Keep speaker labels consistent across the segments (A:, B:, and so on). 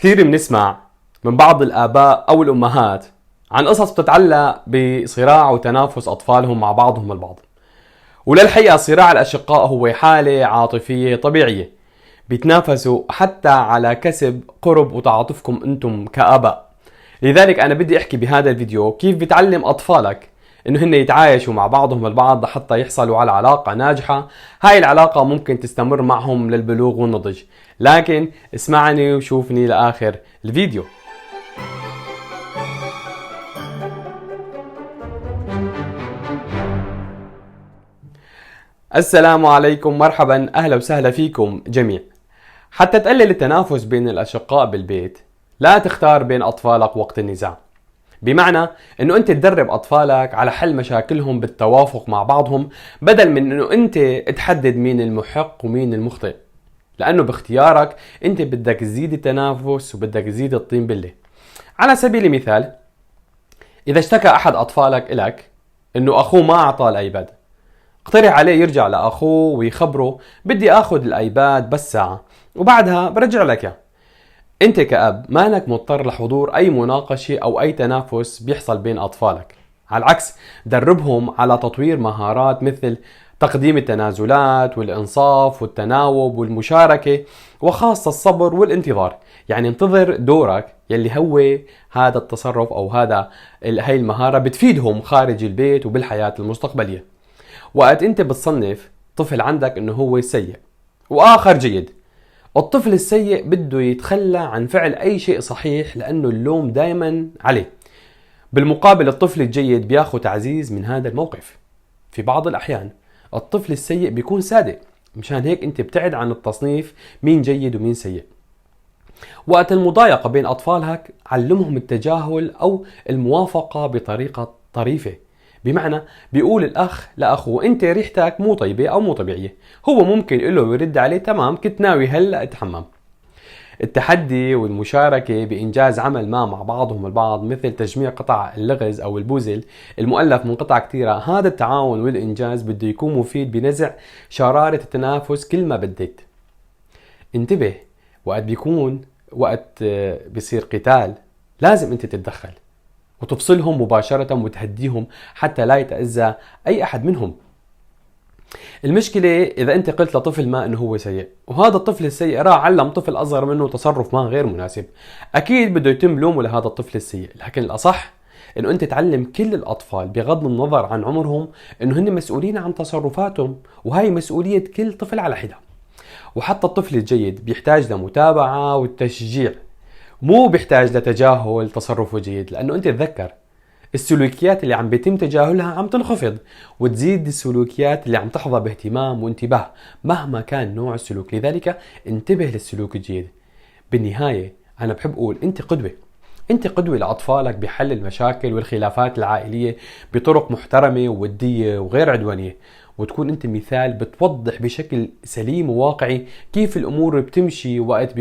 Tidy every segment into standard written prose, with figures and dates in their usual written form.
A: كثير بنسمع من بعض الآباء أو الأمهات عن قصص بتتعلق بصراع وتنافس أطفالهم مع بعضهم البعض. وللحقيقة صراع الأشقاء هو حالة عاطفية طبيعية، بيتنافسوا حتى على كسب قرب وتعاطفكم أنتم كآباء. لذلك أنا بدي أحكي بهذا الفيديو كيف بتعلم أطفالك إنه هن يتعايشوا مع بعضهم البعض حتى يحصلوا على علاقة ناجحة. هاي العلاقة ممكن تستمر معهم للبلوغ والنضج، لكن اسمعني وشوفني لآخر الفيديو. السلام عليكم، مرحبا، أهلا وسهلا فيكم جميع. حتى تقلل التنافس بين الأشقاء بالبيت، لا تختار بين أطفالك وقت النزاع. بمعنى انه انت تدرب اطفالك على حل مشاكلهم بالتوافق مع بعضهم، بدل من انه انت تحدد مين المحق ومين المخطئ. لانه باختيارك انت بدك تزيد التنافس وبدك تزيد الطين بلة. على سبيل المثال، اذا اشتكى احد اطفالك الك انه اخوه ما اعطاه الايباد، اقترح عليه يرجع لاخوه ويخبره بدي اخذ الايباد بس ساعة وبعدها برجع لك اياه. انت كأب مانك مضطر لحضور اي مناقشة او اي تنافس بيحصل بين اطفالك. على العكس، دربهم على تطوير مهارات مثل تقديم التنازلات والانصاف والتناوب والمشاركة، وخاصة الصبر والانتظار. يعني انتظر دورك يلي هو هذا التصرف او هاي المهارة بتفيدهم خارج البيت وبالحياة المستقبلية. وقت انت بتصنف طفل عندك انه هو سيء واخر جيد، الطفل السيء بده يتخلى عن فعل أي شيء صحيح لأنه اللوم دائما عليه. بالمقابل الطفل الجيد بياخذ تعزيز من هذا الموقف. في بعض الأحيان الطفل السيء بيكون صادق، مشان هيك أنت بتعد عن التصنيف مين جيد ومين سيء. وقت المضايقة بين أطفالك علمهم التجاهل أو الموافقة بطريقة طريفة. بمعنى بيقول الأخ لأخوه أنت ريحتك مو طيبة أو مو طبيعية، هو ممكن له يرد عليه تمام كنت ناوي هلأ أتحمم. التحدي والمشاركة بإنجاز عمل ما مع بعضهم البعض، مثل تجميع قطع اللغز أو البوزل المؤلف من قطع كثيرة، هذا التعاون والإنجاز بده يكون مفيد بنزع شرارة التنافس كل ما بديت. انتبه، وقت بيصير قتال لازم انت تتدخل وتفصلهم مباشرة وتهديهم حتى لا يتأذى أي أحد منهم. المشكلة إذا أنت قلت لطفل ما أنه هو سيء، وهذا الطفل السيء راح علم طفل أصغر منه تصرف ما غير مناسب، أكيد بده يتم لومه لهذا الطفل السيء. لكن الأصح أنه أنت تعلم كل الأطفال بغض النظر عن عمرهم أنه هن مسؤولين عن تصرفاتهم، وهي مسؤولية كل طفل على حدة. وحتى الطفل الجيد بيحتاج لمتابعة والتشجيع، مو بيحتاج لتجاهل تصرفه جيد. لأنه أنت تذكر السلوكيات اللي عم بيتم تجاهلها عم تنخفض، وتزيد السلوكيات اللي عم تحظى باهتمام وانتباه مهما كان نوع السلوك. لذلك انتبه للسلوك الجيد. بالنهاية أنا بحب أقول أنت قدوة لأطفالك بحل المشاكل والخلافات العائلية بطرق محترمة وودية وغير عدوانية، وتكون أنت مثال بتوضح بشكل سليم وواقعي كيف الأمور بتمشي وقت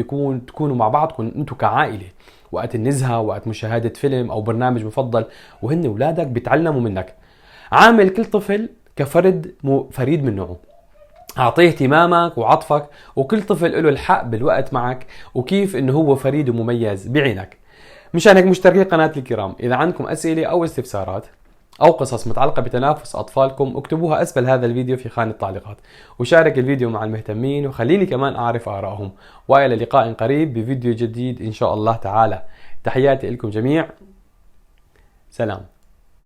A: تكونوا مع بعضكم أنتوا كعائلة، وقت النزهة، وقت مشاهدة فيلم أو برنامج مفضل وهن أولادك بيتعلموا منك. عامل كل طفل كفرد فريد من نوعه، أعطيه اهتمامك وعطفك، وكل طفل له الحق بالوقت معك وكيف إنه هو فريد ومميز بعينك. مشان هيك مشتركي قناة الكرام، إذا عندكم أسئلة أو استفسارات أو قصص متعلقة بتنافس أطفالكم اكتبوها أسفل هذا الفيديو في خانة التعليقات، وشارك الفيديو مع المهتمين وخليني كمان أعرف آرائهم. وإلى لقاء قريب بفيديو جديد إن شاء الله تعالى. تحياتي لكم جميع، سلام.